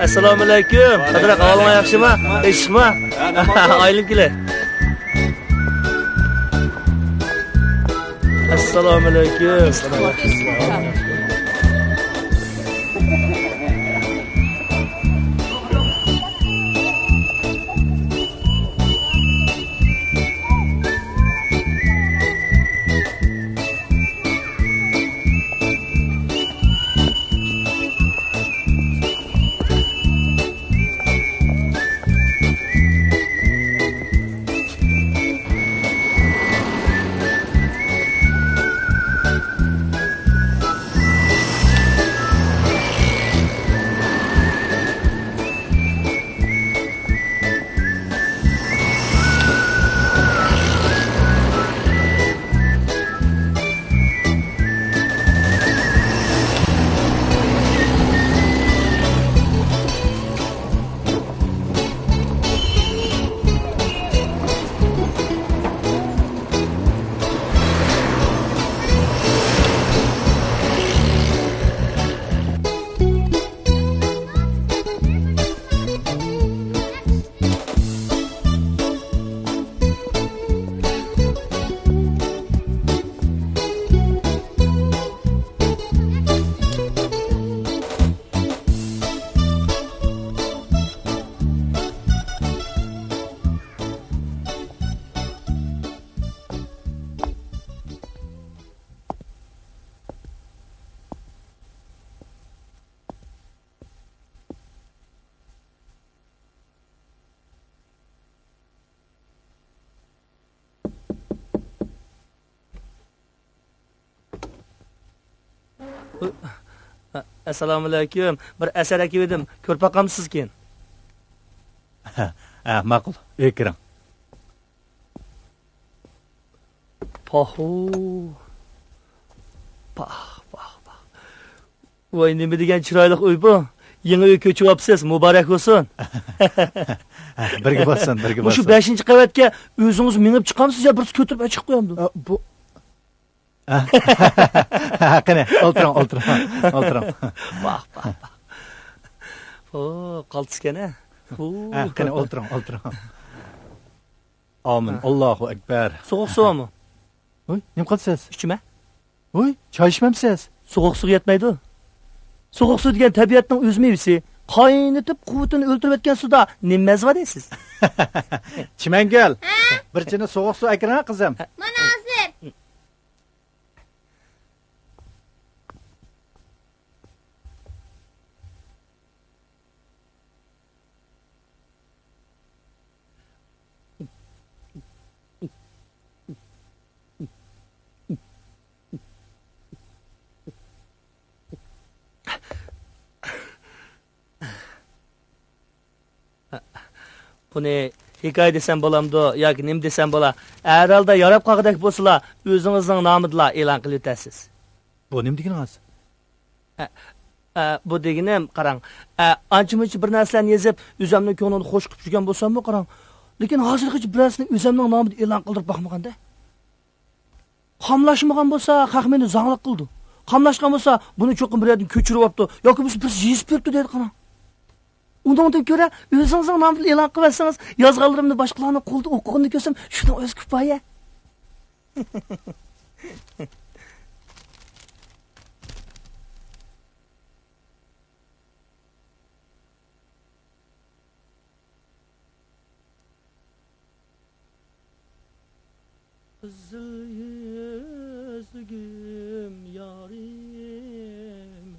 Assalomu alaykum. Qadra qavlama yaxshimi? Eshitma. Aylim kele. Assalomu alaykum. Assalomu alaykum. Bir asar akavedim. Ko'rpaqamsiz keyin. Ma'qul. Kiring. Pahu. Voy, nima degan chiroyli uy bu? Yangi uy ko'chib olibsiz. Muborak bo'lsin. Birga bo'lsin. Shu 5-qavatga o'zingiz minib chiqamsiz yo bir ko'tirib chiqib qo'yamdi? Bu qani, o'tiring. Vah. Qaltiskana. Qani, o'tiring. Amin. Allohu akbar. So'q suvmi? Voy, nima qilsiz? Ichma. Voy, choy ichmamsiz? So'q suv yetmaydi. So'q suv degan tabiatning o'z mevasi. Qaynatib quvvatini o'ltirib o'tgan suvda nima mazva deysiz? Chimangel. Bir chini so'q suv akirana qizim. Mana hozir. Buni hikoya desam bo'lamdi yoki nim desam bo'la. Aralda yarab qolgandek bo'lsa, o'zingizning nomidla e'lon qilib o'tasiz. Bu nima deganingiz? Bu deganim, qarang, ancha-muncha bir narsalarni yozib, o'zimning ko'nglini xo'sh qilib turgan bo'lsam-ku, qarang. Lekin hozirgacha birasining o'zimning nomida e'lon qildirib boqmaganda. Qamlashmagan bo'lsa, haq meni zanglik qildi. Qamlashgan bo'lsa, buni cho'qim bir yerdan ko'chirib olibdi yoki biz yezib beribdi dedi, qarang. Undan ko'ra o'zingizning nomini e'lon qilsangiz, yozganlarimni boshqalarning qo'lida o'qiganini ko'rsam, shundan o'z kifoya. Qizil yuzgim yarim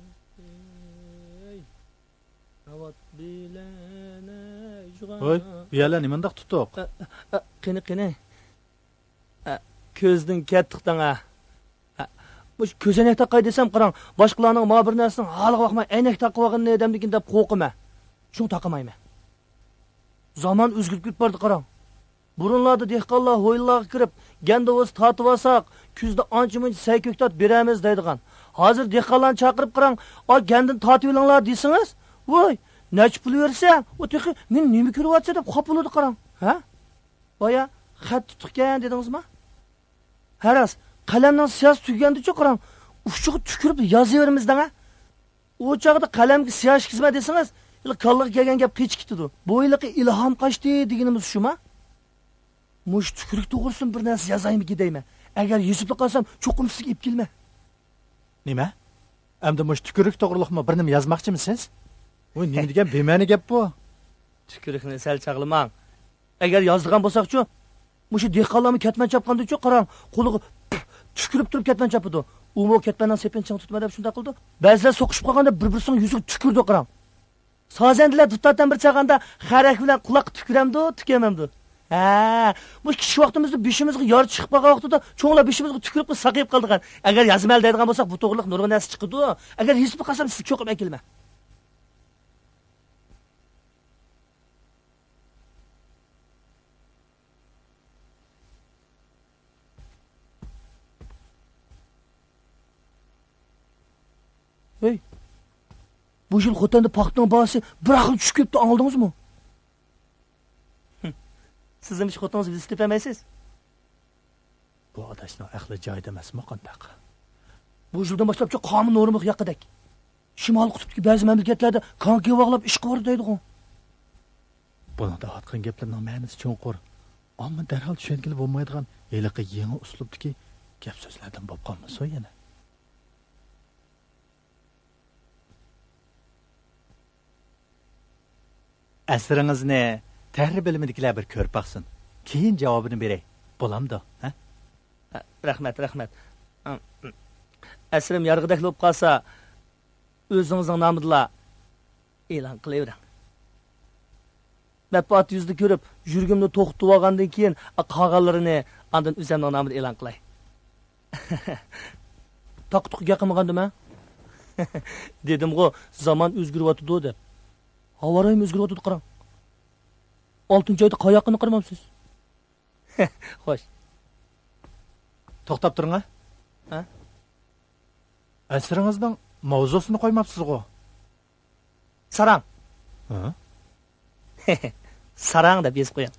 avat bilene Voy, bu yerlar nimandaq tutuq? Qini. Ko'zning kattiqdan bu ko'zoynak taqay desam, qarang, boshqalarning ma bir narsaning haliga baxmay aynak taqib olganini odamnikin deb qo'rqima. Shuni taqamayman. Zaman o'zgarib ketib bordi, qarang. Burunlarda dehqonlar hoyillarga kirib, gandovoz tatib olsak, kuzda ancha-muncha sayko'ktat beramiz deydigan. Hozir dehqonlarni chaqirib qarang, gandini tatib olinglar desingiz, voy, nech pul bersa, o texi men nima ko'ryapti deb xopiladi, qarang. Ha? Boya xat tutgan dedingizmi? Haras, qalamdan siyos tugandicha qarang, uchiga tukirib yozaveramiz-da. O chog'da qalamga siyos chizma desangiz, Kallaga kelgan gap qichib ketdi. Bu yilqi ilhom qochdi deganimiz shumi? Mush tukurik to'g'risin bir narsa yozaymi deyman. Agar yozib qolsam, cho'qim sizga ip kelma. Nima? Endi mush tukurik to'g'riliqmi bir nima yozmoqchimisiz? Voy, nima degan bema'ni gap bu? Tukurikni sal chaqlamang. Agar yozdigan bo'lsak-chu, mushu dehqonlarni ketman chapqanda-chu, qarang, qo'liga tukurib turib ketman chapidi. U mo ketmandan sepinchini tutma deb shunday qildi. Ba'zilar so'qishib qolganda bir-birisining yuziga tukurdi, qarang. Sozandilar dutatdan bir chaqanda xarak bilan quloq tukuramdi, tukemamdi. Bu kichik vaqtimizda beshimizga yor chiqib qolgan vaqtida cho'nglar beshimizga tukurib saqayib qoldigan. Agar yozmal deydigan bo'lsak, bu to'g'riliq nurg'un narsa chiqdi. Agar his qilsam, siz cho'qib kelma. Hey. Bu yil xotanda paxtning bahsi bir xil tushib ketdi, angladingizmi? Siz ham xotingiz bizni tepamaysiz. Bu odamning aqli joyida emasmi qandaq? Bu yildan boshlab qonun norma yoqidek. Shimol qutbdagi ba'zi mamlakatlarda konki vog'lab ish qilib deydi-ku. Buningda aytgan gaplarning ma'nosi cho'nqur. Ammo darhol tushuntirib bo'lmaydigan heliqi yangi uslubdagi gap so'zlardan bo'lib qolmasa yana. Asringizni tahrir bilimidagilar bir ko'rib baqsin. Keyin javobini beray. Bo'lamdi, ha? Rahmat. Asrim yarg'idek bo'lib qolsa, o'zingizning nomidlar e'lon qilavering. Matbuot yuzida ko'rib, yurgimni to'xtatib olgandan keyin qolganlarini ondan o'zimning nomida e'lon qilay. Taqtuq yaqinmagandimi? Dedim-ku, zamon o'zgaryapti deb. Havorim o'zgaryapti, qarang. 6-oyda qayoqni qirmamsiz? Xo'sh. To'xtab turing, ha? Asringizning mavzusini qo'ymabsiz-ku. Sarang. Ha? Sarang deb yozib qo'ying.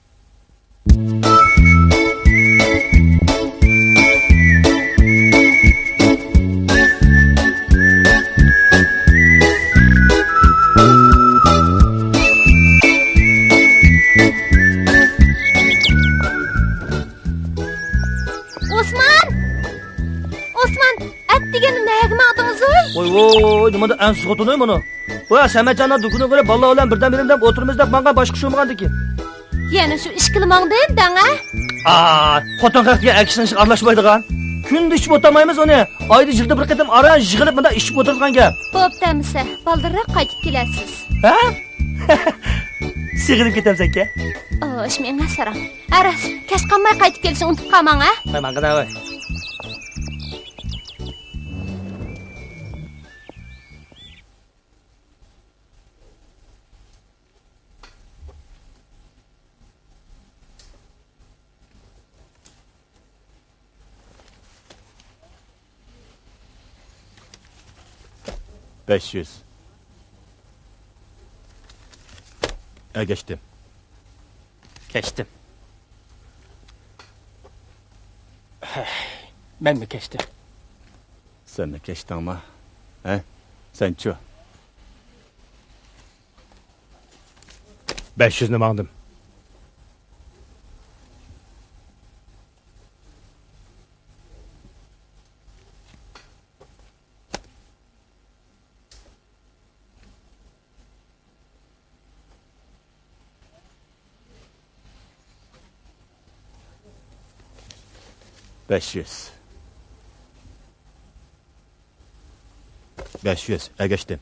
Osman, at degani nega maqdingiz? Voy, nimada ansiz xotinay buni? Voy, Samatjonning dukuni ko'rib, balla bilan birdan-birin deb o'tirimiz deb menga boshqa sho'magandiki. Yana shu ish qilmangdan, danga? Xotin haqqiga akishni aralashmaydigan. Kunda ish o'tamaymiz uni. Oyda yilda bir qatam ara yig'ilib bunda ish o'tirgan gap. Bo'ptamisa, baldirroq qaytib kelasiz. Ha? Sig'ilib ketamsan-ka? Ish menga saram. Aras, kash qolmay qaytib kelishni unutib qolmang, ha? Men qana voy. $500. Geçtim. Keçdim. Ben mi geçtim? Sen mi geçtin ama? He? Sen çu. 500'ünü aldım. $500. Geçtim.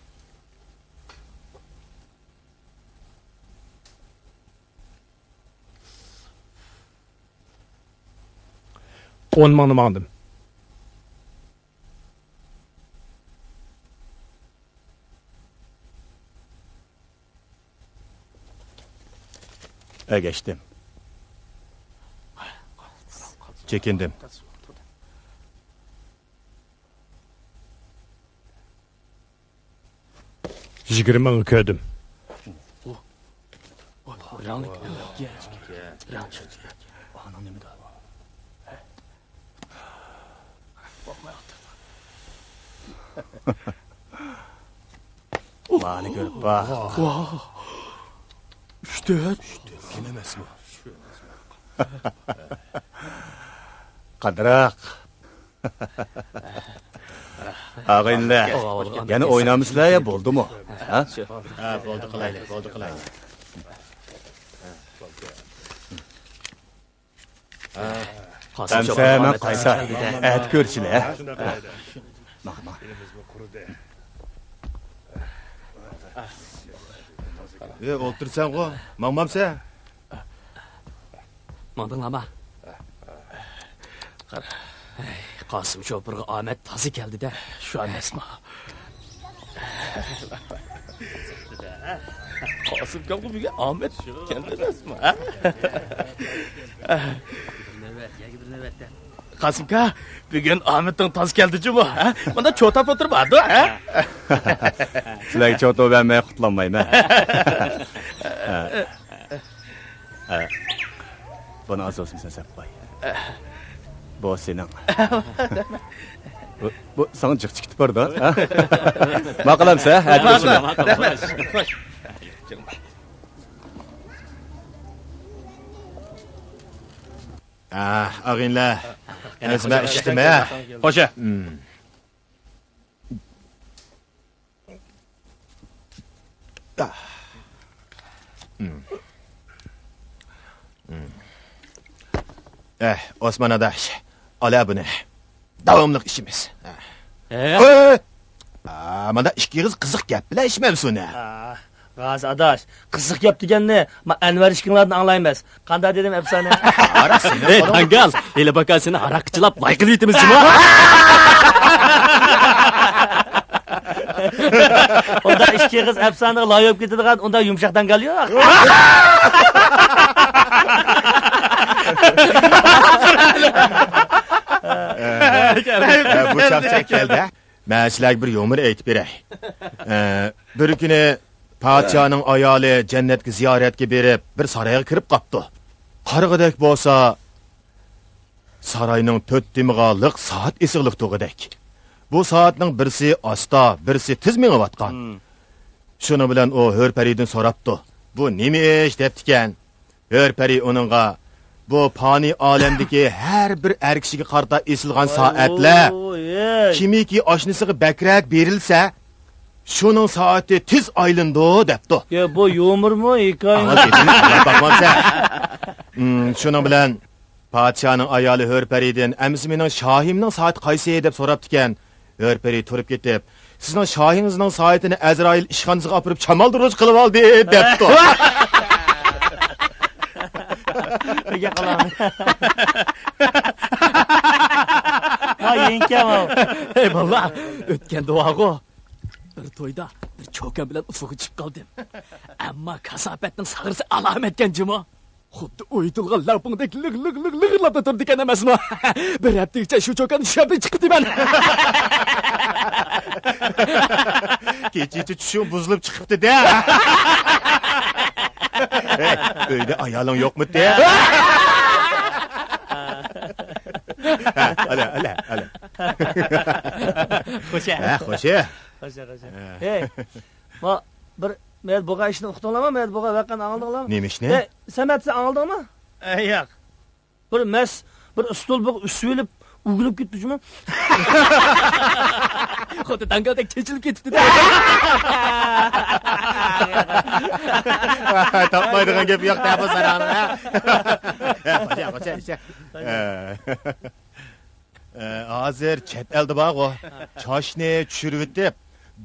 On manım aldım. Geçtim. Çekindim. Jigirimi kördüm. Bani görüp bak. Üçte. Gelemezmi? Kadırak. Ağayınlar. Yani oynamışlar ya, buldu mu? Ha? Oldu kılaylı. Sen hemen kaysa. Et görçile. Bak. O'ltirsan qo'y. Mangmamsa? Mandınlama. Qasım Chopurga Ahmet tazi keldi de şu emasmi. Qasım Chopurga Ahmet keldi emasmi? Qasım ka, bugun Ahmetning taz keldi-jimi? Mana cho'tap o'tirmadi, ha? Sizlarga cho'tib bermay qutlanmayman. Buni asosini sen sep qo'y. Bu sening. Bu sana chiq chiqib bordi, ha? Maqalamsa, aytmoqchiman. Rahmat. Xo'sh. Ağinlar. O'zima ishdimi? Qo'sha. Osman adash. Ola buni. Davomliq ishimiz. Mana ikki qiz qiziq gap bilan ish mavzuni. G'az adash, qiziq gap deganni men Anvar ishkinglardan anglaymiz. Qanday dedim afsona? Ey tangal, ele bakasini araqchilab layqilib yetimizmi? Onda ikki qiz afsonaga loyiq ketadigan, onda yumshoq tangal yo'q. Bu chaqchaq keldi. Men sizlarga bir yomir aytib beray. Bir kuni Padişahning ayoli jannatga ziyoratga berib, bir saroyga kirib qopdi. Qarg'idek bo'lsa, saroyning 4 dimiga soat esiqlik to'g'idek. Bu soatning birsi asta, birsi tiz mengayotgan. Shuni bilan o Hörparidan so'rabdi. Bu nima ish debdikan? Hörpari uningga bu fani olamdagi har bir er kishiga qarta esilgan soatlar kimiki oshnisiga bakrak berilsa, şunun saati tiz aylındı depti. Ya bu yumur mu hikaye? Bakmamsa. Şunun bilen padişahning ayoli Hörparidan "Emsi mening shohimning soati qaysi?" deb so'rabdikan. Hörpari turib ketib, "Sizning shohingizning soatini Azroil ishxonasiga olib chamaldiruj qilib oldi" debdi. Nega qilaman? Voy yenkam. Ey bola, o'tgan duogo. Bir to'yda bir cho'kan bilan ufuqqa chiqib qoldim. Ammo kasofatning sag'risi alomatgan-jimi? Xuddi o'ytilgan lapingdek lig-lig-lig-lig'lab turdi ekan emasmi? Bir haftacha shu cho'kan shardan chiqib diman. Kechichi tushum buzilib chiqibdi-da. Uyda ayoling yo'qmi-da? Ala. Xo'sha. Xo'sha. Hey. Ma bir men buga ishni uqdinglarmi? Men buga vaqan angladinglarmi? Nima ishni? Samatni angladingmi? Yo'q. Bir stol bu usvilib uglib ketdimi? Xuddi dangaldek chechilib ketibdi-da. Tapmaydigan gap yo'q da bu sarani. Xo'sha. Hozir chet elda bor-ku. Choshni tushirib o'tib,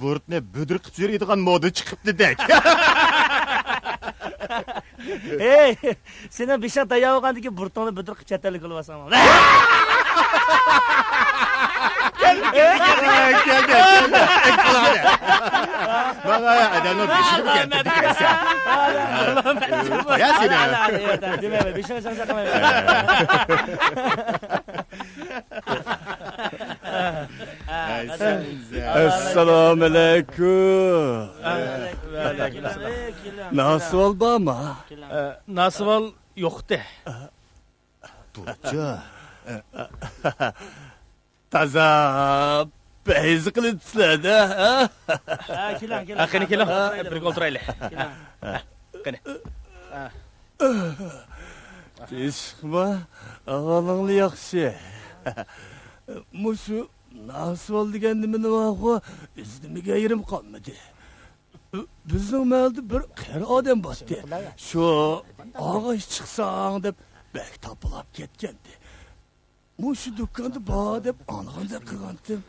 burtni budir qilib yuradigan moda chiqibdi-dek. Hey, seni beshaq tayyorgandiki burtni budir qilib chatalik qilyapsan. Gel. Bana adamlar pişirip getirdik ya. Ya seni. Deme be, bir şey sakın. Assalomu alaykum. Nasıl oldu ama? Nasıl yo'qdi. Turca. Taza Beyzi kılıçlar da. keling Qani keling, birga o'tiraylik. Qani. Teshikma, ağalığını yaxşı. Muşu nasıl oldu kendimini vaxu, üzdümüge yerim kalmadı. Bizning malda bir qari odam botdi. Shu og'ish chiqsang deb bek topilib ketgandi. Mushu do'konda bor deb aniqda qilgandim.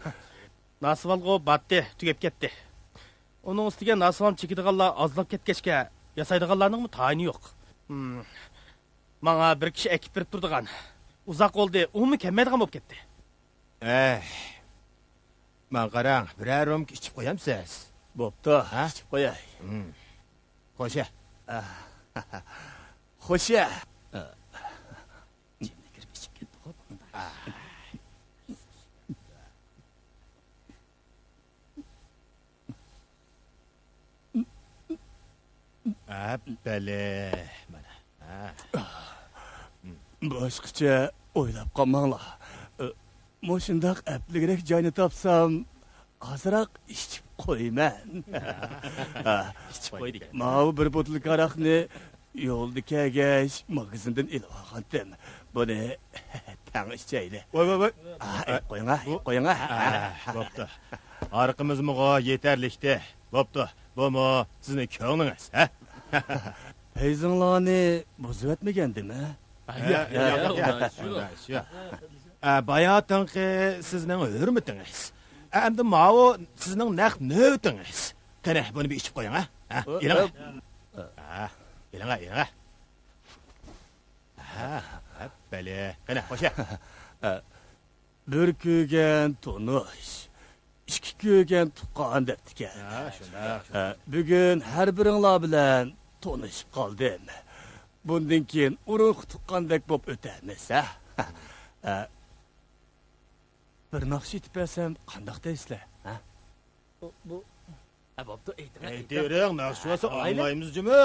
Nasvalgo batdi, tugab ketdi. Onun ustiga nasval chekidiganlar ozlab ketgachga, yasaydiganlarning tayini yo'q. Manga bir kishi ekib berib turdigan. Uzoq bo'ldi, umi kelmaydigan bo'lib ketdi. Man qarang, birer romki içip koyamsiz. Bo'pti, ichib qo'yay. Qo'sha. Xo'sha. Bele. Mana. Boshqacha o'ylab qolmanglar. Mo'shundaq apligrak joyni topsam, azroq ichib qo'yman. Ichib qo'ydik. Mau bir botul qaraqni yo'lda kelgach magazindan ilib olgandim. Buni tang ichayli. Voy. Qo'ying. Bo'pti. Arqimizmiga yetarlikdi. Bo'pti. Bo'mo sizni ko'nglingiz, ha? Peyzinglarni buzib etmagandimi? Yo'q. Bayatınkı sizning hürmetingiz. Endi mao sizning naq növtüngiz. Qani bunu bir içip qo'ying, ha? Eling. Eling. Bele. Qani, qo'sha. Bir kuygan tonush, ikki kuygan tuqqan debdikan. Shunda. Bugun har biringlar bilan tanishib qoldim. Bundan keyin urug' tuqqandek bo'lib o'tamiz, ha? Bir naqsh etib bersam, qandoq deysizlar, ha? Bu bo'pti, ayting. Aytering, naqsh bo'lsa olmaymiz jimi?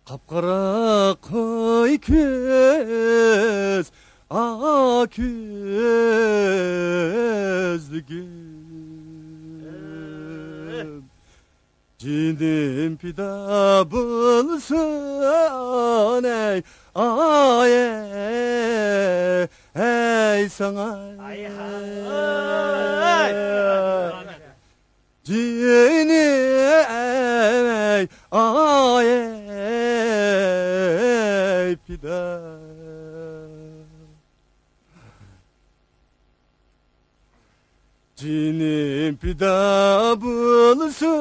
Qapqara qo'y ko'z, ko'zligim. Cinim pida bulsun ey sana. Cinim pida. Cinim pida bulsun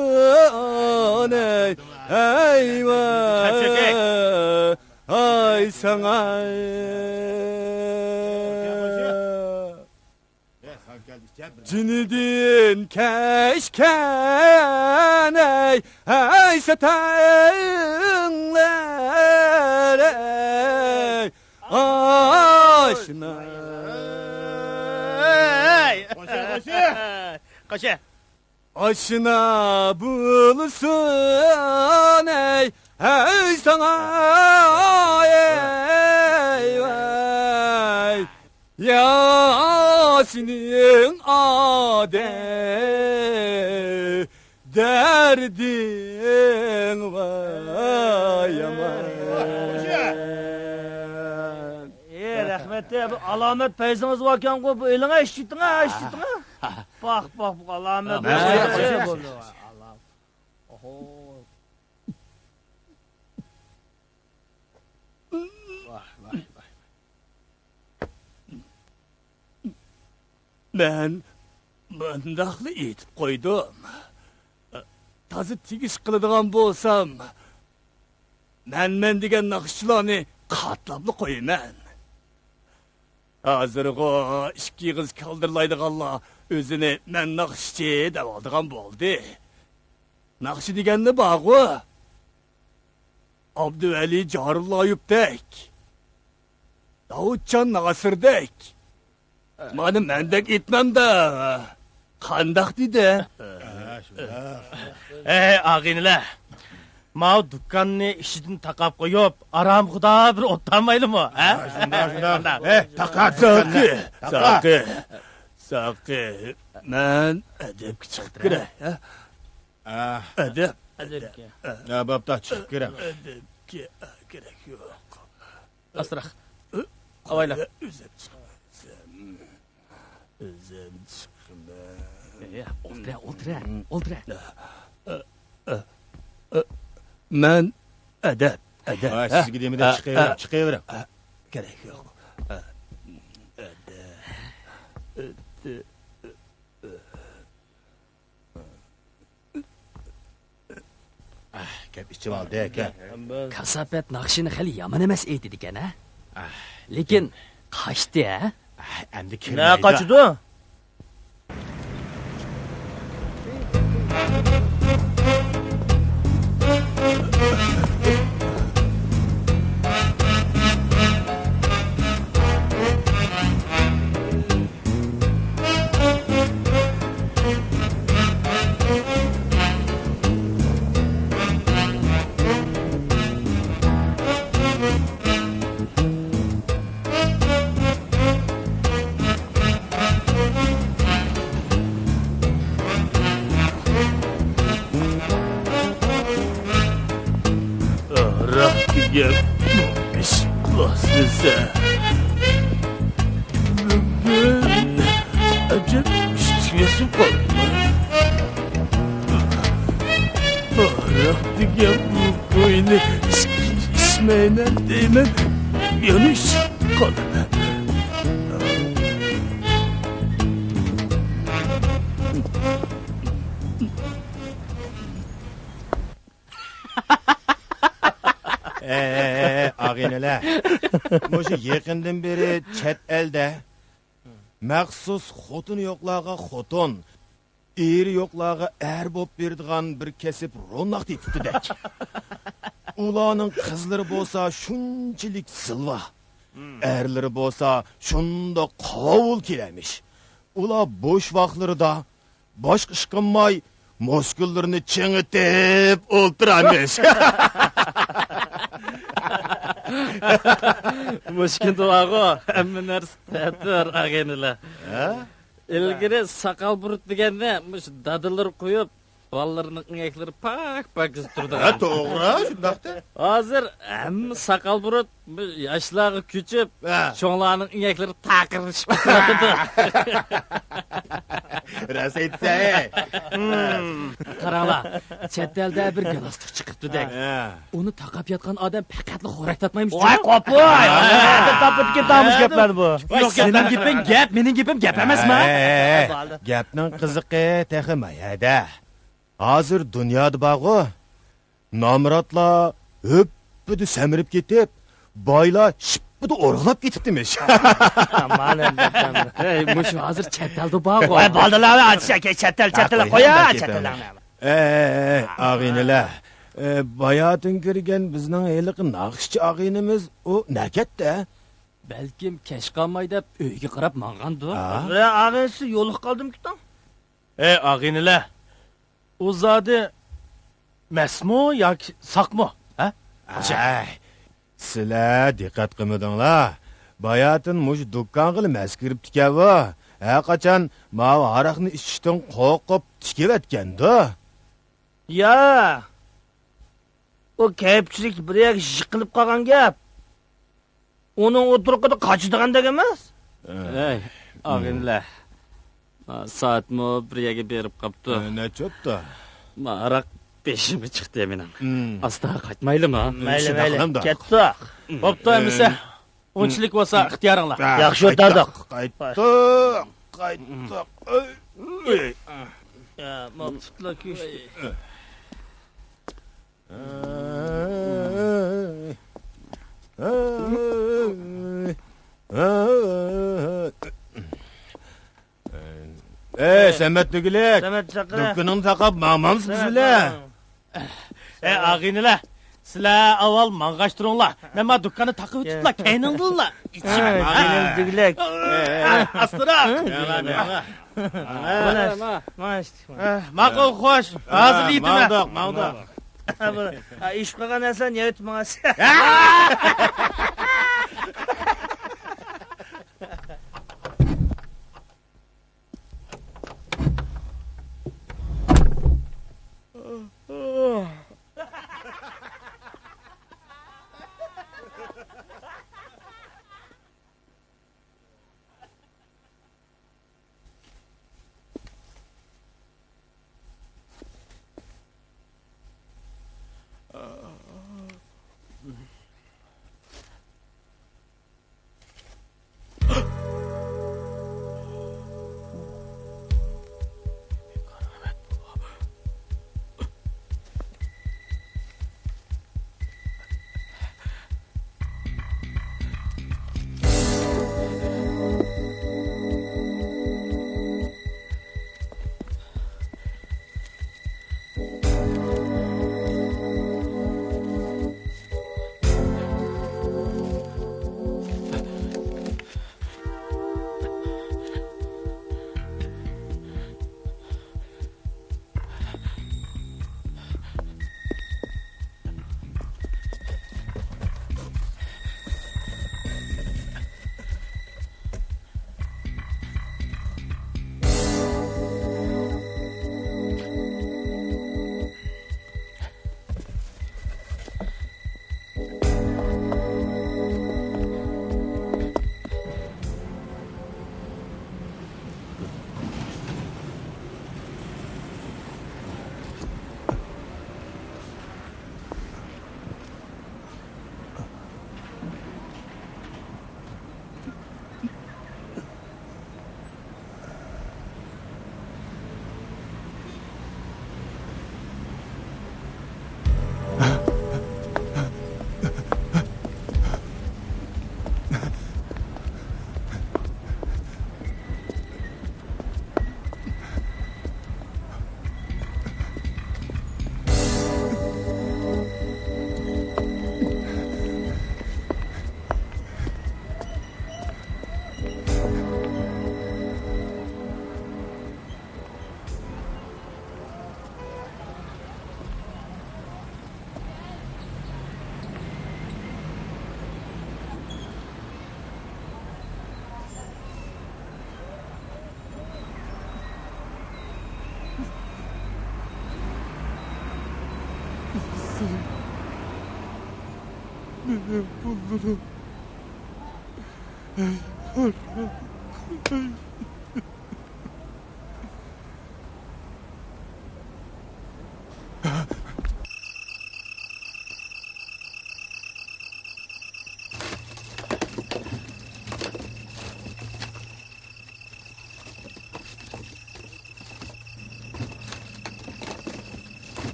ay sana. Cinidin keşken ey setenler aşina. Qo'sha. Aşina bulsun ey sana Yasin'in ade derdin vay aman. Rahmet bu alamet peyziniz varken bu eline eşittin ha. Bak bu alamet. Ben bundaqlı etib qo'ydim. Tazı tegish qiladigan bo'lsam, men degan naqshchilarni qatlabli qo'yaman. Hozirg'o ikki qiz kaldirlaydiganlar o'zini men naqshchi deb oldigan bo'ldi. Naqshi deganni bog'u Abduvali Jarullayevdek, Davudjon Nasirdek. Mana mendek etmem-da. Qandaq dedi? Ağinlar. Mao dükkanını işidin taqab qo'yib, aram xudo bir o'ttanmaydimi, ha? Shunda. Taqat. Saqi. Men adabga chiqib kiray, ha? Adab. Ha, bo'pti, chiqib kerak. Adabga kerak yo'q. Asraq. Avayla. O'zim chiqaman. O'ltira. Men adab. Ha, sizga demida chiqavering. Kerak yo'q. Gap ichib oldi aka. Kasofat naqshini hali yomon emas edi ekan, ha? Lekin qochdi, ha? Endi Ne kirmaydi. kaçıdı? Rahtiga ish qilasiz. Bugun ajab ishlayapsiz qoldi. Rahtiga bu qo'yni ishmayman deyman. Yana ish qolaman. Ağineler. Moşu yakından beri chet elde maxsus xotun yo'qlarga xotun, eri yo'qlarga er bo'p berdigan bir kesip ro'naq tetibdek. Ularning qizlari bo'lsa shunchalik silva, erlari bo'lsa shunda qovul kelamish. Ular bo'sh vaqtlarida boshqa ish qilmay muskullarini chingitib o'ltiramish. Mushkin duogo, hamma narsa ta'tir ag'inilar. Ilgari saqal burut deganda, mush dadillar qo'yib, bolalarning ingaklari pak turdi. Ha, to'g'ri, shundaqda. Hozir hamma saqal burut yoshlarga ko'chib, cho'nglarning ingaklari taqirishib turadi. Rost aytsa. Qaranglar, chet elda bir galostuk chiqibdi-dek. Uni taqab yotgan odam faqatli xo'rak tatmaymiz. Vay qo'poy! Tapıp ketamiz gaplar bu. Yo'q, sening gaping gap, mening gapim gap emasmi? Gapning qiziqi texmayada. Hozir dunyoda bog'u nomrodlar höppidi samirib ketib, boylar shipidi o'rg'lab ketibdimish. Mana Hey, mush hozir chet elda bor. Vay baldalar atışa çatal qo'ya, çatallarni. Ağineler. Bayatın kirgen bizning eliq naqshchi ağinimiz o nakatda. Balkim kech qolmay deb uyga qarab mangandir. Ve ağası yo'liq qoldim kitan. Ağinilar. O zodi masmu yoki saqmu, ha? Sizlar diqqat qilmadinglar. Bayatın mush do'kon qilib maskirib tikava. Ha qachon mav aroqni ichishdan qo'rqib tikevatganda. Ya. O kepçilik buraya jiqilib qolgan gap. Onun o'tirqida qochadigan emas. Hey, ag'inlar. Soatmi bir yerga berib qopti. Nechotda? Maraq beshimi chiqdi mening. Asta qaytmaylimi? Mayli. Ketdik. Bo'pti, emisa. O'nchilik bo'lsa ixtiyoringlar. Yaxshi o'tirdik. Qaytdik. Ya, maqsudlar ko'shdi. Samet Nügülek. Samet chaqira. Dükkanını taqab mağmamsınız bile. Ağinilar. Sizlar avval mang'ashtiringlar. Men ma dukkanni taqib o'tiblar, kayninglar. Ichiman. Ağinin dügülek. Astra. Mana işte. Ma'qul, xo'sh. Hozir yetimi. Mağdak. ish qilgan narsa niye etmas?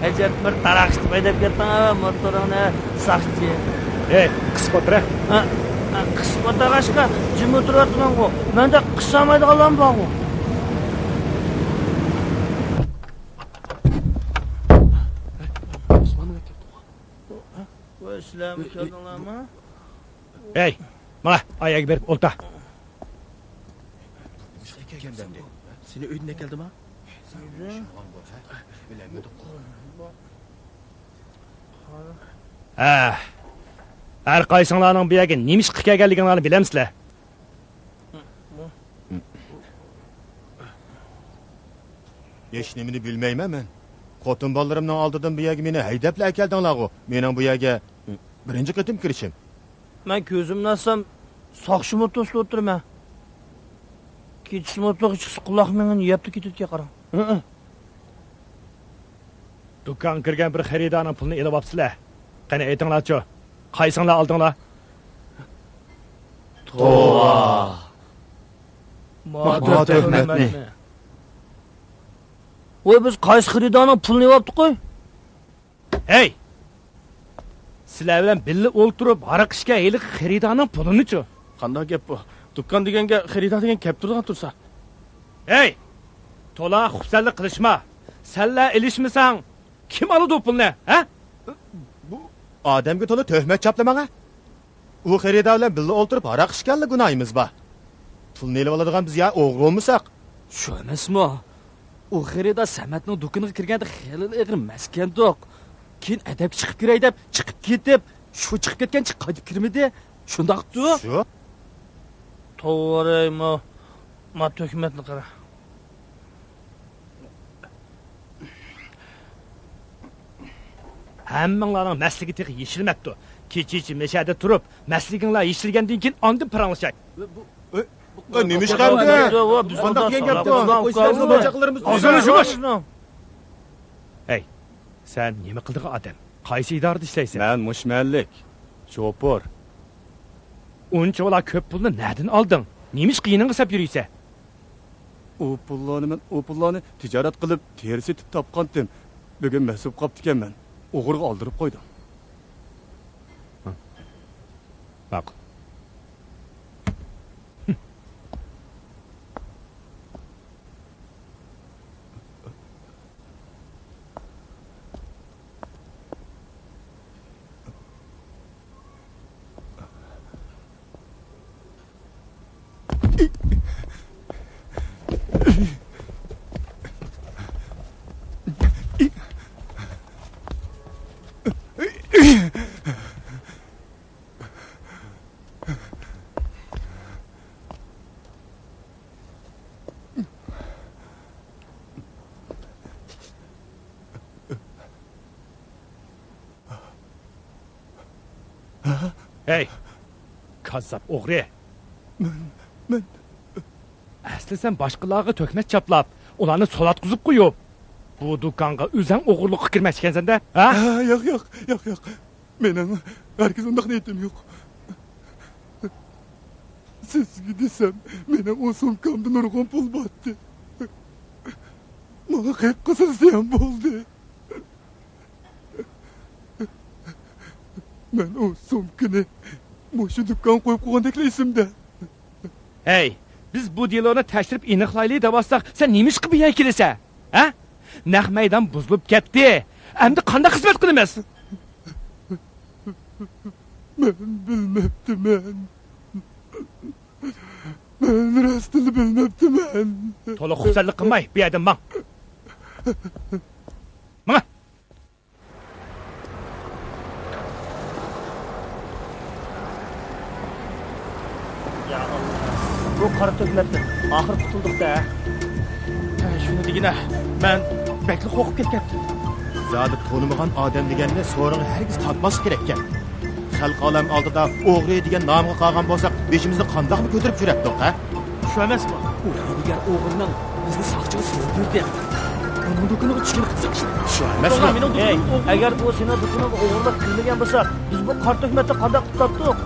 Acep bir taraqishni paydab ketding, motorini saqchi. Ey, qisib o'tira. Qisib o'tirg'ashqa jim o'tiryapman-ku. Menda qissamaydiganlar bor-ku. Voy, sizlarmi keldinglarmi? Ey, mana ayaga berib o'lta. Seni uydan keldimi? Har qaysinglarning bu yerga nima ish qilib kelganligingizni bilamsizlar? Hech nimani bilmayman men. Xotin bolalarimning oldidan bu yerga meni haydablar keldinglar-ku. Mening bu yerga birinchi qatim kirishim. Men ko'zimni ochsam, soqchi motorsida o'tirman. Ketishim o'tloq chiqsa quloq mengini yeyapti ketayotgan qarang. Do'kon kirgan bir xaridorning pulini elib olibsizlar. Qani aytinglar-chi. Qaysinglar oldinglar? Tova. Ma'to tuhmatni. Voy biz qaysi xaridorning pulini yeyapti qo'y? Hey! Sizlar bilan birga o'ltirib, haraq ishga hali xaridorning pulini-chi? Qanday gap bu? Dukkan deganga xaridor degan kep turgan tursa. Hey! To'la xursandlik qilishma. Senlar ilishmasang, kim oladi pulni, ha? Odamga to'la tuhmat chaplamanga. U xaridor bilan birga o'ltirib haraq ishganlik gunohimiz bor. Pulni elib oladigan biz ya o'g'ri bo'lmasak, shu emasmi? U xaridor Samatning do'koniga kirganda xeyli ig'ir maskandoq. Keyin adabga chiqib kiray deb chiqib ketib, shu chiqib ketgancha qaytib kirmadi. Shundaqdi. shu To'g'ri, ma tuhmatni qara. Hammanglarning masligi teq yeshilmabdi. Kechichi meshada turib, masliginglar yeshilgandan keyin ondan paranglashak. nima ish qildi? Qanday degan gap bu? Qo'ysangiz boshaqlarimiz Hey, sen nima qildiq odam? Qaysi idorada ishlaysan? Men mushmallik. Shopur. Uncha ola ko'p pulni nerdan olding? Nemish qiyiningga qisab yuriysan? U pullarni tijorat qilib, terisi tib topqandim. Bugun mas'ul qopti ekanman. O'g'irga oldirib qo'ydim. Bak. Hey, kazzap o'g'ri. Men Asli sen boshqalarga to'kmat chaplab, ularni solatqizib qo'yib, bu do'konga o'zing o'g'irlikqa kirmoqchisan-da, ha? Yo'q. Mening herkes undaq niyetim yo'q. Sizga desam, mening o sumkamda nurg'un pul botdi. Mana qilib qilsa ham bo'ldi. Men o sumkani mushu do'kon qo'yib qo'ygandek esimda. Hey, biz bu deloni tashrib aniqlaylik deb sen nemish qilib yana kelasan? Ha? Naq maydon buzilib ketdi. Endi qanday xizmat qilamiz? Men bilmabdiman. Men rostini bilmabdiman. To'liq xursandlik qilmay, bu yerdan mang. Mana. Bu qora to'kmatni oxir qutuldik-da. Shuni degina, men bekli qo'rqib ketgandim. Zodi to'nimagan odam deganni so'rig'i hargiz topmas kerak ekan. Xalq olam oldida o'g'ri degan nomga qolgan bo'lsak, beshimizni qandoqmi ko'tarib yuribdik, ha? Shu emasmi? U degan o'g'rining bizni saqchiga so'rdirdi. Uning do'koniga tushgan qilsak Shu emasmi? Hey, agar bu seni do'koniga o'g'irlik qilmagan bo'lsa, biz bu qora to'kmatni qanday qutuldik?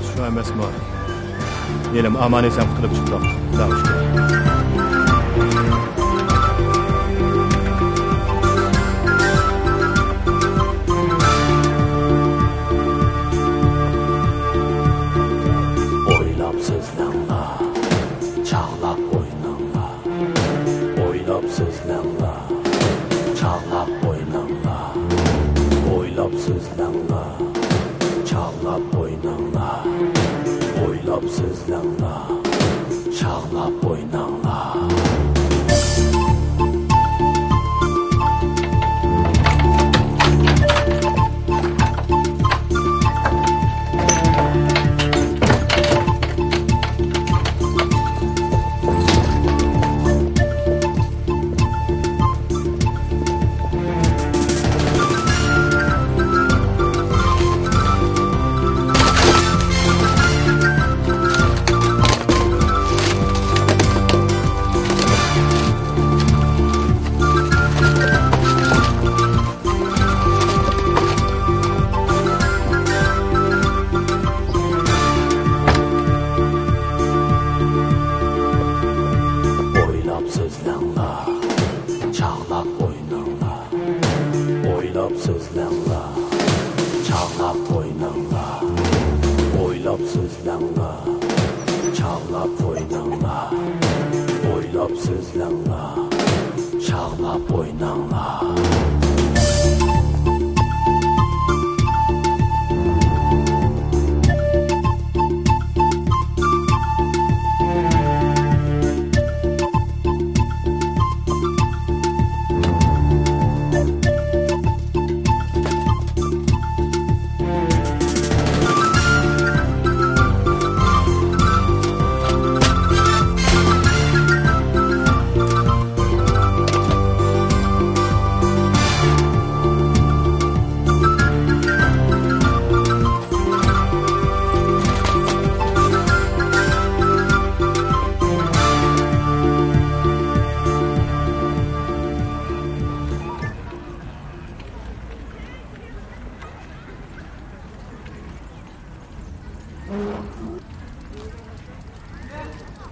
Shu emasmi? Elim aman esam qutulib chiqdik. Xudoga shukr. Oylab sizlanlar, çağlab oynanlar. Oylab sizlanlar, çağlab oynanlar. Oylab sizlanlar, çağlab oynanlar. Oylab sizlanlar, çağlab oynanlar. çağlap oynanglar. Oylap sözlanglar. Çağlap oynanglar. Oylap sözlanglar. Çağlap oynanglar. Oylap sözlanglar. Çağlap oynanglar.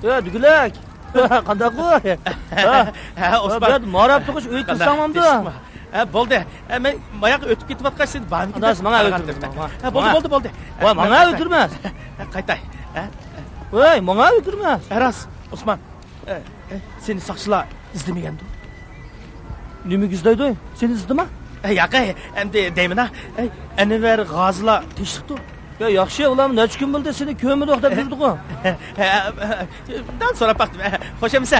Ya Dügülek. Qanday qo'y? Osman. Marab tuğuş öy qilsamamda. Bo'ldi. Men mayoq o'tib ketayotgan sen barmi? Adasi menga o'tirdi. Bo'ldi. Voy, menga o'tirmas. Qaytay. Voy, menga o'tirmas. Aras, Osman. Seni soqchilar izlamagandu. Nima izlaydi? Seni izdimi? Yo'q, endi deyman-a. Anvar g'ozilar teshibdi. Ya yaxshi, ular necha kun bo'ldi seni ko'midi deb yurdi-ku. Dan so'rab baqdim. Xo'shamisa?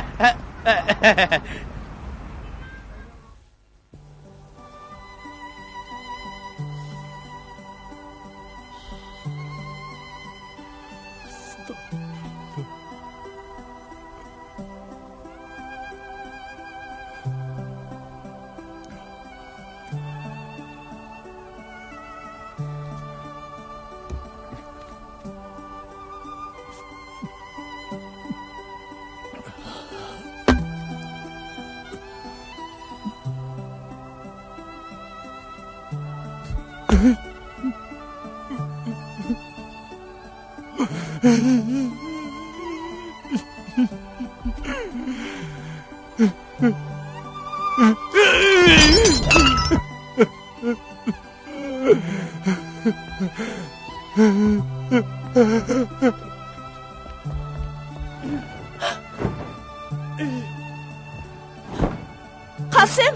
Qasim,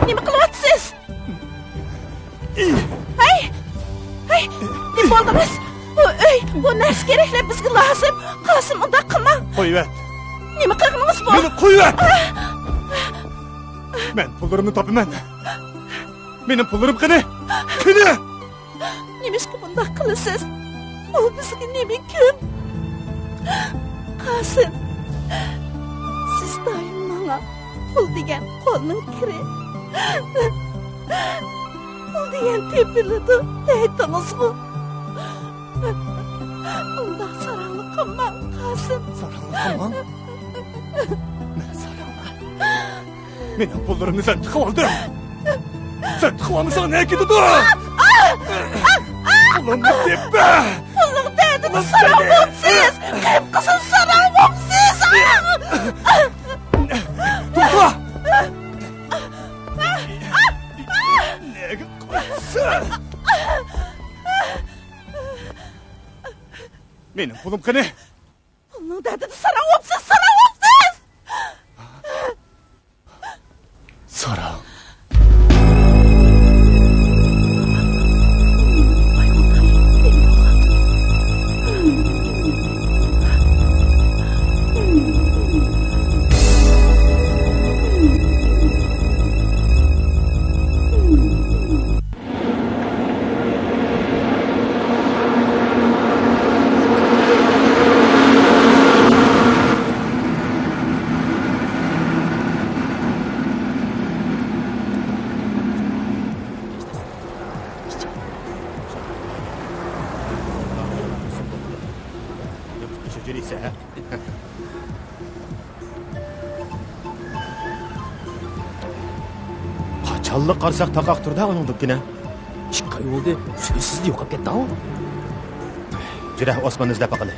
nima qilyapsiz? Hey, nima bo'ldimiz? Bu narsa keraklar bizga lozim. Qasim, unda qilma. Qo'yvat. Nima qilganimiz bor? Meni qo'yvat. Men pullarimni topaman. Mening pullarim qani? Nimishqa bunday qilasiz? U bizga nima kun? Qasim, siz doim menga pul degan qo'lning kiri. Pul degan tepiladi deytimiz-ku. Unda saranglik qilmang, Qasim. Saranglik qilmang? Men saranglik. Mening pullarimni sen tiqib olding. Sen tiqib olmasang ne ketadi? Pulimni teppa. Pulning derdini sarang bo'psiz. Qilib qilsin sarang bo'psiz. To'xta. Nega qo'ysan? Mening pulim qani? Pulning derdini sarang bo'psiz, sarang bo'psiz. Sarang. Qachonliq qarsak taqaq turdi uning dukkina. 2 oy bo'ldi, so'zsiz yo'qolib ketdi-ku. Jira, Osmonni izlab baqili.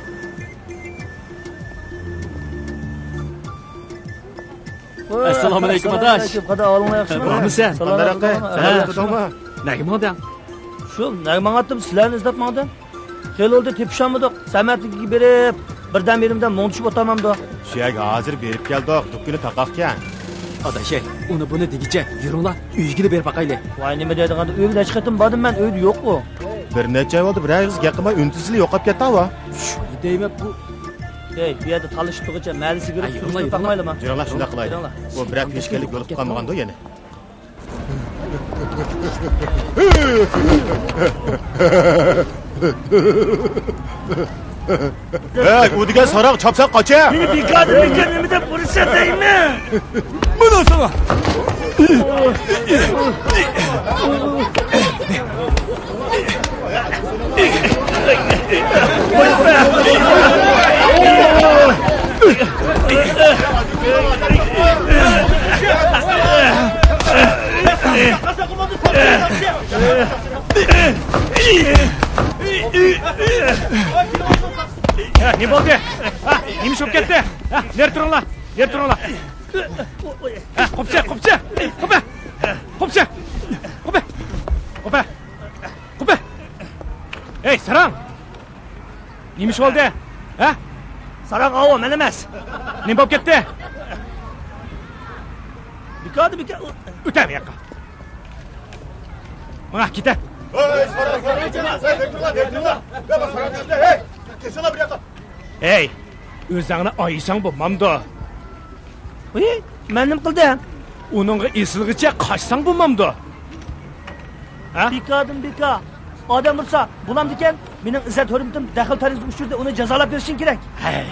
Assalomu alaykum adash. Qada oling yaxshimi? Bormisan? Qandaqa? Salom qildingmi? Nega mending? Shu, nega mang'atdim, sizlarni izlab mang'dim. Xel oldi tepishamidik. Samatligiga berib, birdan berimdan mo'ntishib o'tamamdi. Shuyag hozir berib keldik, dukkini taqaqkan. Adash, uni buni degicha, yuringlar, uyga berib baqayli. Voy, nima deydiganda, uyga chiqatim bordim men, uyda yo'q-ku. Bir necha bo'ldi, bir og'iz gapimay untizli yo'qolib ketdi-va. Shuni deyman bu. Ey, bu yerda talishibdigacha malisi kirib, taqmaydimi? Jiringlar shunda qilaydi. Bu bir peshkalik bo'lib qolmaganda yana. Hey, u degan saroq chopsaq qocha. Meni bekad nima deb ko'rsataymi? Mana sana. Ne bo'ldi? Nima bo'lib ketdi? Ner turinglar. Ner turinglar. Qopcha. Qo'pa. Ey, Sarang. Nima bo'ldi? Ha? Sarang avo, men emas. Nima bo'lib ketdi? Bekad. O'ta bu yoqqa. Mana keta. Ey, o'zingni oyisang bo'lmamdi. Voy, men nima qildim? Uningga esilgicha qochsang bo'lmamdi. Ha? Bekadim. Odam ursa, bo'lamdi ekan, mening izzat hurmatim daxl tariz uchurda uni jazolab berishing kerak. Hey.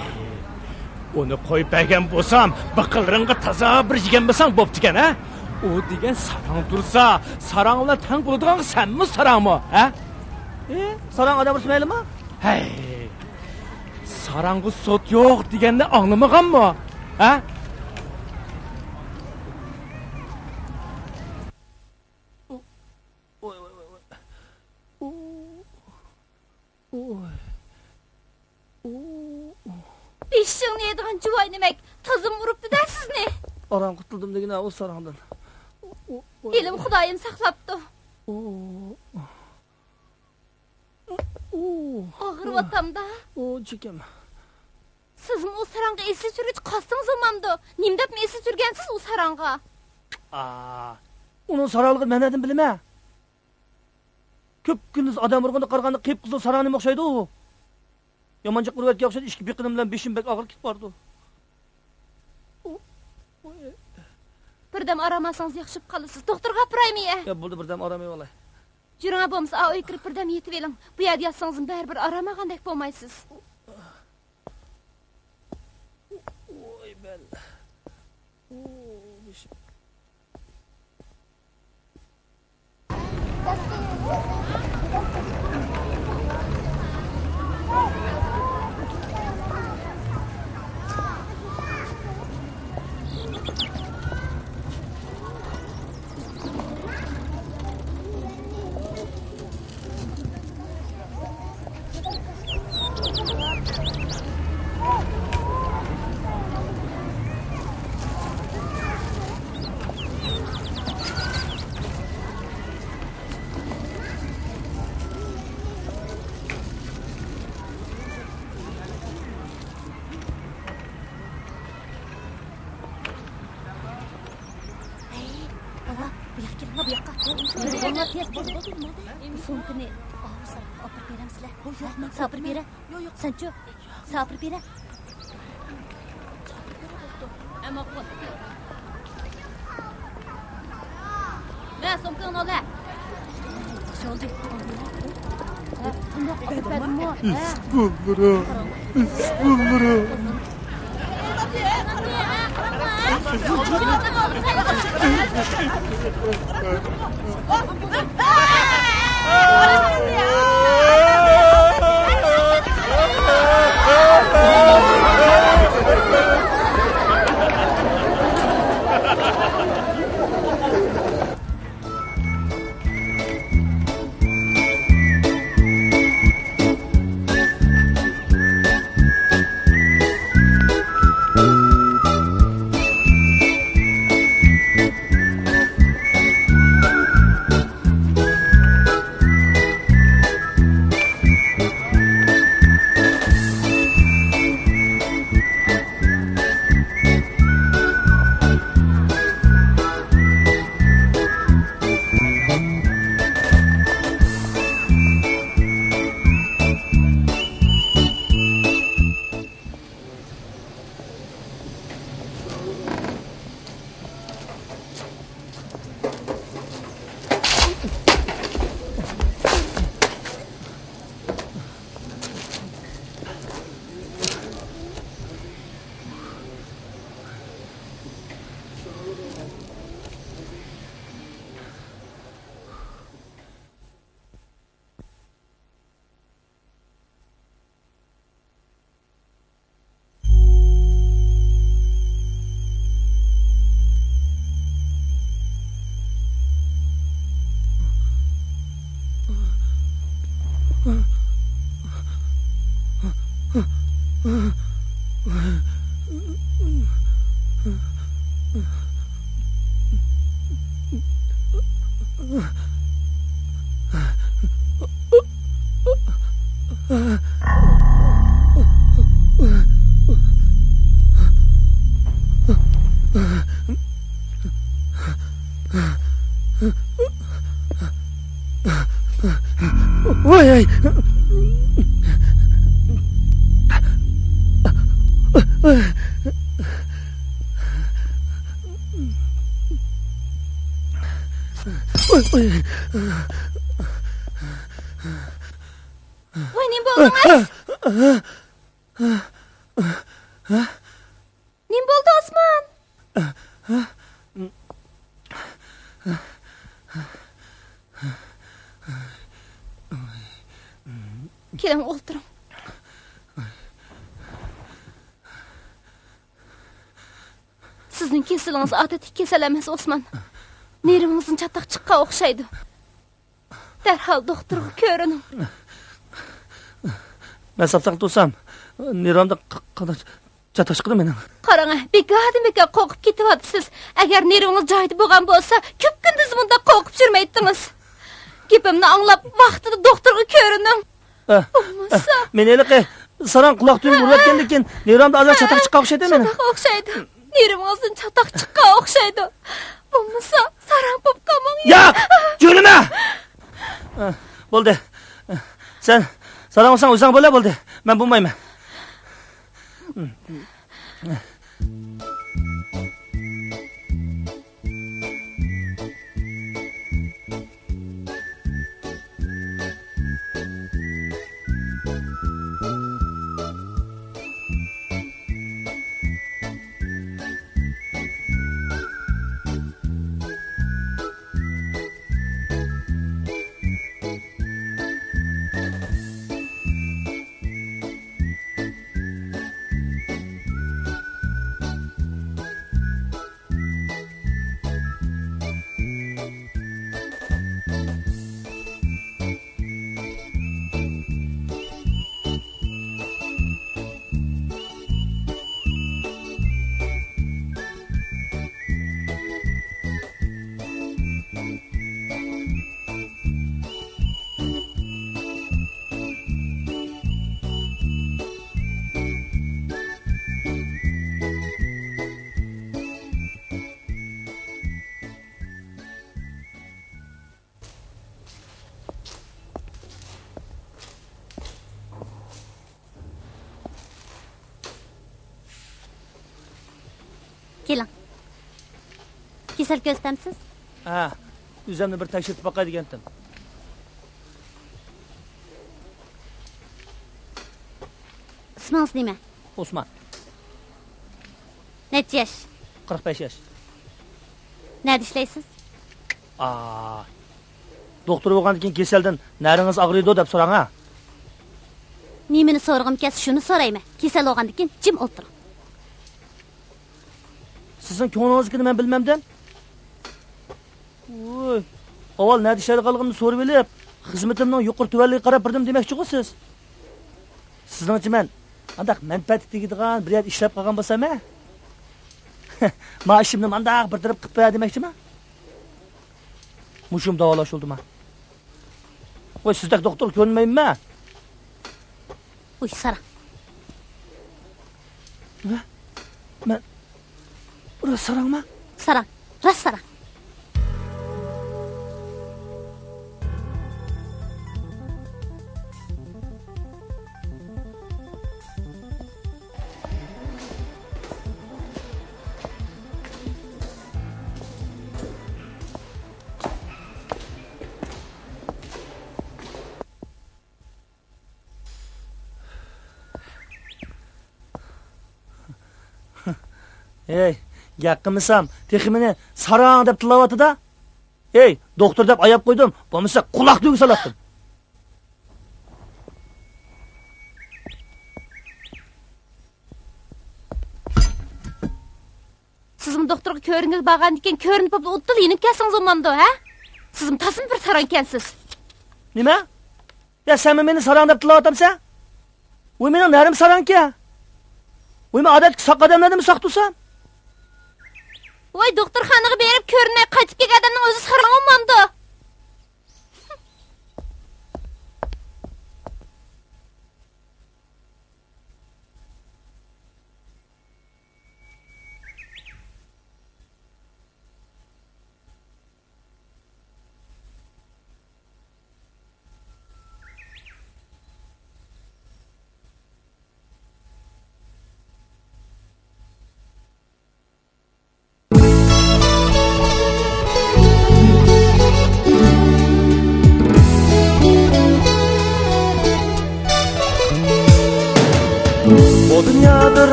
Uni qo'yib bergan bo'lsam, biqilringga toza bir yegan bo'lsang bo'pti ekan, ha? U degan sarang tursa, sarang bilan tang bo'ladigan senmi, sarangmi, ha? Sarang odam ursa maylimi? Hey. Sarangga sot yo'q deganni anglamaganmi, ha? Beshing neydigan juvoy demek, tazım uruptu-da sizni. Aram qutuldim degan o sarangdan. Elim Xudoyim saqlabdi. Og'rib otamda. Chekam. Sizmi o sarangga esi sürgüch qasdingiz olmamdi. Nimdep mi esi sürgensiz o sarangga? Onun saralg'ini men nedim bilma. Ko'p kunduz odam urg'anda qaraganda qiyib qizil sarangni o'xshaydi u. Yomonchi qurvatga o'xshaydi, ishki biqinim bilan beshim bek og'ir ketib bordi. Birdam aramasangiz yaxshi qolasiz. Doktorga apiraymi-ya? Ya bo'ldi, birdam aramay olay. Juringa bo'lmasa, oy kirib birdam yetib eling. Bu yerda yotsangiz baribir aramagandek bo'lmaysiz. Oy bella. Beshim. So'ngini og'zini opib beramsizlar. Yo'q, sabr bera. Yo'q. Sancho, sabr bera. Ammo qo'l. Men so'ngini ola. Sho'ldi. Bundoq qilmadimmi? Bismillah. Oy. Voy nim bo'ldingiz? Nim bo'ldi Osmon? Keling, o'tiring. Sizning kasalingiz odatdagi kasal emas, Osmon. Nervingizning chataq chiqqan o'xshaydi. Darhol doktorga ko'rining. Men sapsaq tursam, nervimda qanday chatoq chiqdi mening. Qarang, bego'dimga qo'rqib ketyapsiz. Agar nervingiz joyida bo'lgan bo'lsa, ko'p kunduz bunda qo'rqib yurmaydingiz. Gapimni anglab, vaqtida doktorga ko'rining. Men eliqi saran quloq tuyib urayotgandan keyin nervimda azal chatoq chiqqan o'xshaydi mening. O'xshaydi. Nervingizning chatoq chiqqan o'xshaydi. Bo'lmasa, saran bo'lib qolmang. Yo'q, jo'nima. Bo'ldi. Sen saran olsang o'zing bo'la bo'ldi. Men bo'lmayman. Keling. Kesal ko'ztamsiz? Ha, o'zimni bir tekshirib boqay degandim. Ismingiz nima? Osmon. Necha yosh? 45 yosh. Nerede ishlaysiz? Doktor bo'lgandan keyin kasaldan naringiz og'riydi deb so'rang ha. Nimani so'rag'im kelsa shuni so'rayman. Kasal bo'lgandan keyin jim o'tiring. Sizning ko'nglingizni men bilmamdan. Voy. Avval nima ishlaydiganligimni so'rab olib, xizmatimning yuqori tuvanligiga qarab birdim demoqchi-ku siz. Sizningcha men andaq manfaat tegadigan bir yer ishlab qolgan bo'lsam-a? Maoshimni mandaq bir taraf qilib qo'ya demoqchiman. Mushum davolash oldimi? Voy, sizdek doktor ko'rmayman. Uy, Sara. Men Ras sarangmi? Sarang, ras sarang. Ey, yaqqimisam, teximini sarang deb tilovatida. Ey, doktor deb ayab qo'ydim, bo'lmasa quloq tugi salatdim. Sizim doktorga ko'ringiz borgandan keyin ko'rinib bo'lib o'tdil, yinib kelsangiz bo'lmamdi, ha? Sizim tasmin bir sarang ekansiz. Nima? Ya sen meni sarang deb tilovatamsan? Voy, mening narim sarang-ku. Voy, men odatki saq odamlarni saq tursam? Voy, doktorxonaga berib ko'rinmay qaytib kelgan odamning o'zi sarang olmamdi.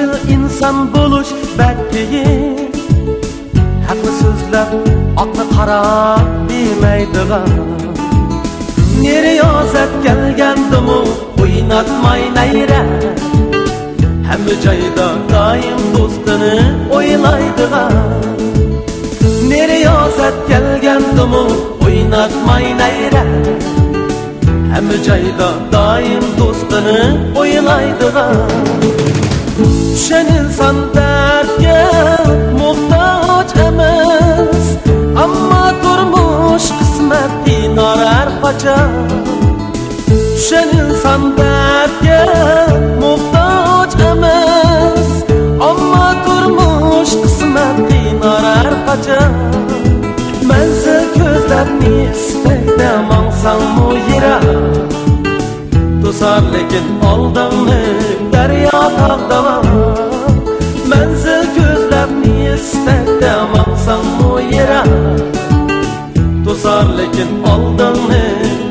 Yaşıl insan buluş bekleyin Haklı sözler aklı kara bilmeydiğen Nere yazet gelgendimu oynatmay neyre Hem cayda daim dostunu oylaydiğen Nere yazet gelgendimu oynatmay neyre Hem cayda daim dostunu oylaydiğen Düşen insan dertke muhtaç emas Amma durmuş kısmet arar kaçar Düşen insan dertke muhtaç emas Amma durmuş kısmet arar kaçar Mense gözlerini istekte mansan mu yira Tosar lekin aldığını derya tağdava Mense gözlerini istekte mansan mu yira Tosar lekin aldığını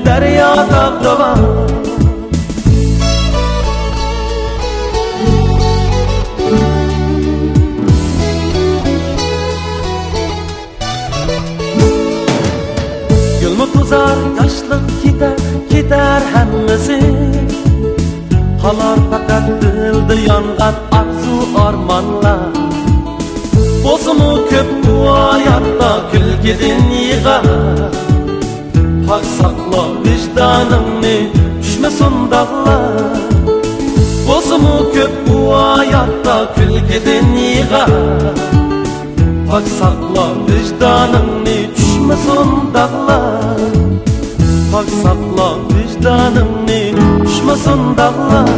derya tağdava Gülmü tuzar, yaşlık gider hemmesi Halar fakat dildi yangan arzu armanlar Bozumu köp bu hayatta külgedin yığa Pak sakla vicdanını düşmesin dağlar Bozumu köp bu hayatta külgedin yığa Pak sakla vicdanını düşmesin dağlar Pak sakla vicdanını düşmesin dağlar